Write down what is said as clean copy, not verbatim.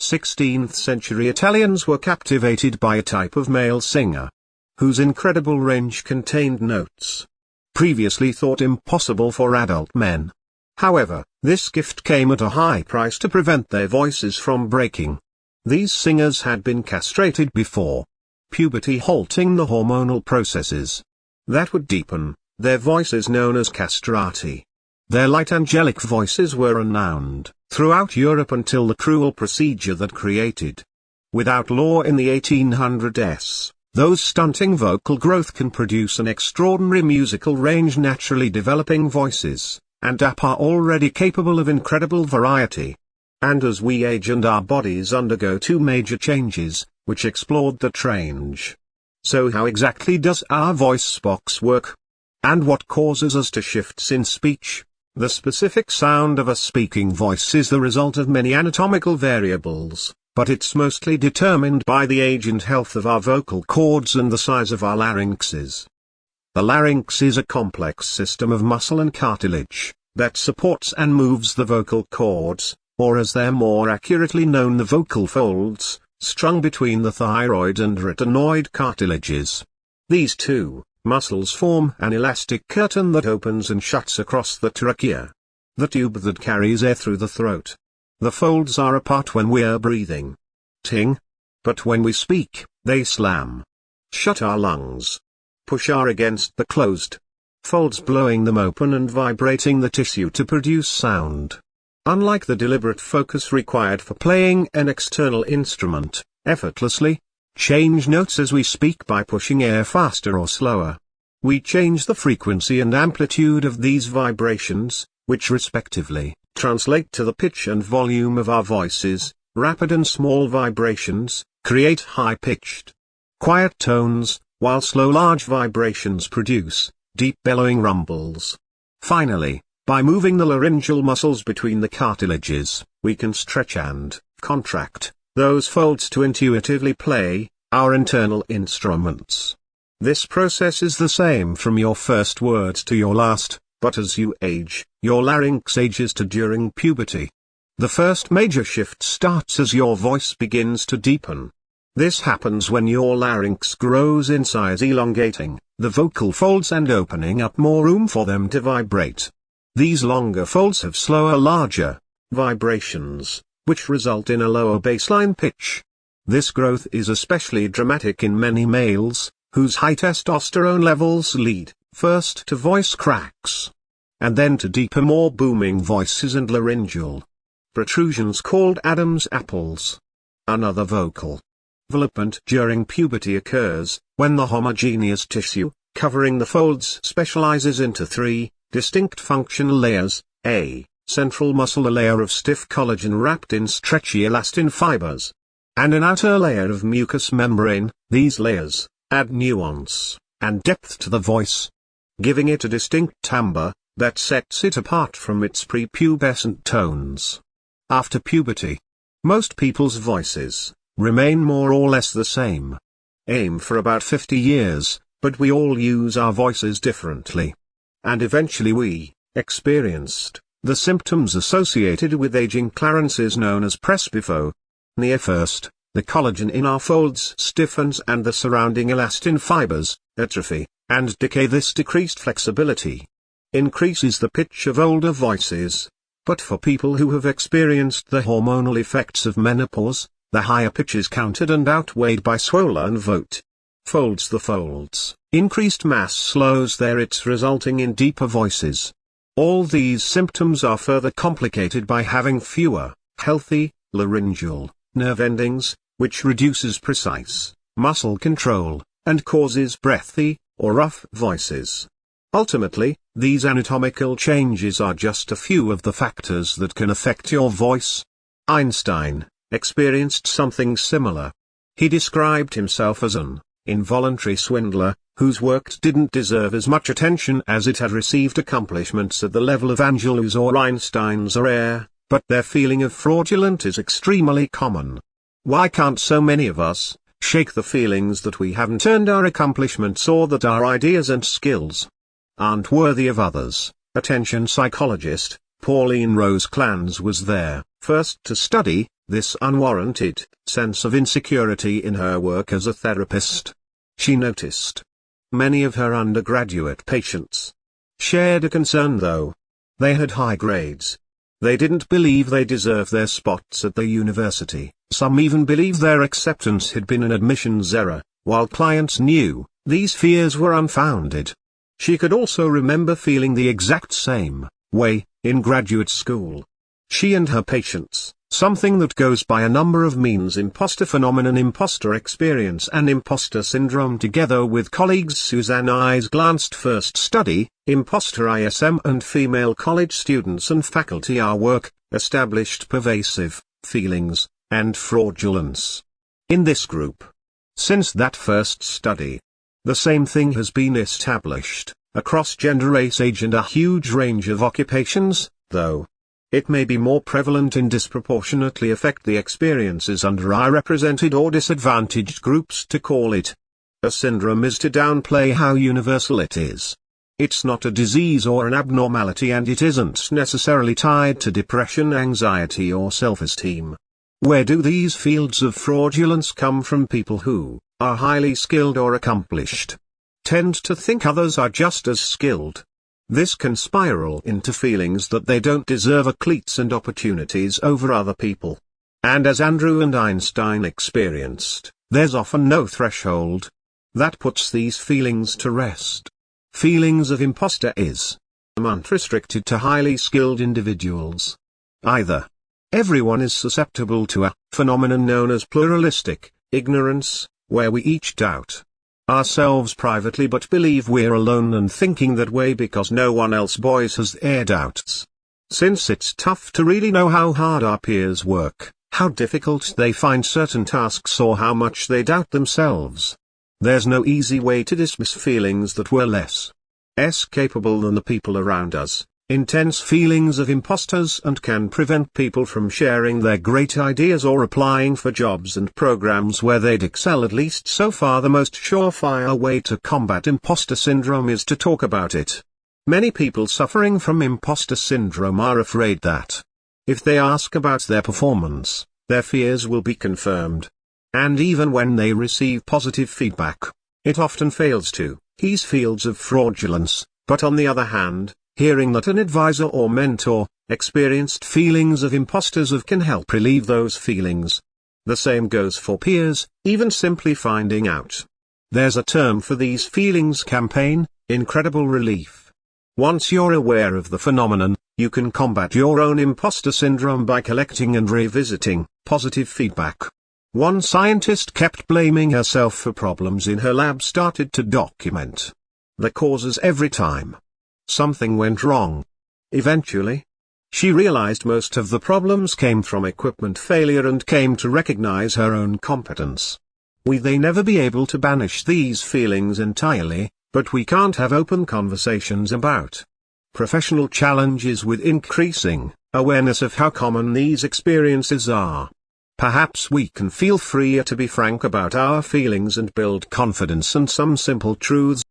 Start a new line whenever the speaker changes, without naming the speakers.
16th-century Italians were captivated by a type of male singer, whose incredible range contained notes previously thought impossible for adult men. However, this gift came at a high price to prevent their voices from breaking. These singers had been castrated before puberty, halting the hormonal processes that would deepen their voices, known as castrati. Their light angelic voices were renowned throughout Europe until the cruel procedure that created without law in the 1800s. Those stunting vocal growth can produce an extraordinary musical range. Naturally developing voices and are already capable of incredible variety. And as we age and our bodies undergo two major changes, which explored that range. So how exactly does our voice box work? And what causes us to shifts in speech? The specific sound of a speaking voice is the result of many anatomical variables, but it's mostly determined by the age and health of our vocal cords and the size of our larynxes. The larynx is a complex system of muscle and cartilage that supports and moves the vocal cords, or as they're more accurately known, the vocal folds, strung between the thyroid and retinoid cartilages. These two muscles form an elastic curtain that opens and shuts across the trachea, the tube that carries air through the throat. The folds are apart when we're breathing. But when we speak, they slam shut our lungs, push air against the closed folds, blowing them open and vibrating the tissue to produce sound. Unlike the deliberate focus required for playing an external instrument, effortlessly change notes as we speak by pushing air faster or slower. We change the frequency and amplitude of these vibrations, which respectively translate to the pitch and volume of our voices. Rapid and small vibrations create high-pitched, quiet tones, while slow large vibrations produce deep bellowing rumbles. Finally, by moving the laryngeal muscles between the cartilages, we can stretch and contract those folds to intuitively play our internal instruments. This process is the same from your first words to your last, but as you age, your larynx ages too. During puberty, the first major shift starts as your voice begins to deepen. This happens when your larynx grows in size, elongating the vocal folds and opening up more room for them to vibrate. These longer folds have slower, larger vibrations, which result in a lower baseline pitch. This growth is especially dramatic in many males, whose high testosterone levels lead, first to voice cracks, and then to deeper, more booming voices and laryngeal protrusions called Adam's apples. Another vocal development during puberty occurs when the homogeneous tissue covering the folds specializes into three distinct functional layers: a central muscle, a layer of stiff collagen wrapped in stretchy elastin fibers, and an outer layer of mucous membrane. These layers add nuance and depth to the voice, giving it a distinct timbre that sets it apart from its prepubescent tones. After puberty, most people's voices remain more or less the same. Aim for about 50 years, but we all use our voices differently. And eventually we experienced the symptoms associated with aging. Clarence is known as presbyopia. First, the collagen in our folds stiffens and the surrounding elastin fibers atrophy and decay. This decreased flexibility increases the pitch of older voices. But for people who have experienced the hormonal effects of menopause, the higher pitch is countered and outweighed by swollen folds. The folds' increased mass slows their its, resulting in deeper voices. All these symptoms are further complicated by having fewer healthy laryngeal nerve endings, which reduces precise muscle control and causes breathy or rough voices. Ultimately, these anatomical changes are just a few of the factors that can affect your voice. Einstein experienced something similar. He described himself as an involuntary swindler, whose work didn't deserve as much attention as it had received. Accomplishments at the level of Angelou's or Einstein's are rare, but their feeling of fraudulent is extremely common. Why can't so many of us shake the feelings that we haven't earned our accomplishments, or that our ideas and skills aren't worthy of others? Attention psychologist Pauline Rose Clance was there, first to study this unwarranted sense of insecurity in her work as a therapist. She noticed many of her undergraduate patients shared a concern though. They had high grades. They didn't believe they deserved their spots at the university. Some even believed their acceptance had been an admissions error, while clients knew these fears were unfounded. She could also remember feeling the exact same way in graduate school. She and her patients, something that goes by a number of means: imposter phenomenon, imposter experience and imposter syndrome, together with colleagues Suzanne I's glanced first study, imposter ISM, and female college students and faculty our work, established pervasive feelings and fraudulence in this group. Since that first study, the same thing has been established across gender, race, age and a huge range of occupations, though it may be more prevalent and disproportionately affect the experiences underrepresented or disadvantaged groups. To call it a syndrome is to downplay how universal it is. It's not a disease or an abnormality, and it isn't necessarily tied to depression, anxiety or self-esteem. Where do these fields of fraudulence come from? People who are highly skilled or accomplished tend to think others are just as skilled. This can spiral into feelings that they don't deserve accolades and opportunities over other people. And as Andrew and Einstein experienced, there's often no threshold that puts these feelings to rest. Feelings of imposter is aren't restricted to highly skilled individuals either. Everyone is susceptible to a phenomenon known as pluralistic ignorance, where we each doubt ourselves privately but believe we're alone and thinking that way because no one else voices their doubts. Since it's tough to really know how hard our peers work, how difficult they find certain tasks or how much they doubt themselves, there's no easy way to dismiss feelings that we're less capable than the people around us. Intense feelings of imposters and can prevent people from sharing their great ideas or applying for jobs and programs where they'd excel. At least so far, the most surefire way to combat imposter syndrome is to talk about it. Many people suffering from imposter syndrome are afraid that if they ask about their performance, their fears will be confirmed. And even when they receive positive feedback, it often fails to ease fields of fraudulence. But on the other hand, hearing that an advisor or mentor experienced feelings of imposters can help relieve those feelings. The same goes for peers. Even simply finding out there's a term for these feelings campaign, incredible relief. Once you're aware of the phenomenon, you can combat your own imposter syndrome by collecting and revisiting positive feedback. One scientist kept blaming herself for problems in her lab, started to document the causes every time something went wrong. Eventually, she realized most of the problems came from equipment failure and came to recognize her own competence. We may never be able to banish these feelings entirely, but we can't have open conversations about professional challenges with increasing awareness of how common these experiences are. Perhaps we can feel freer to be frank about our feelings and build confidence and some simple truths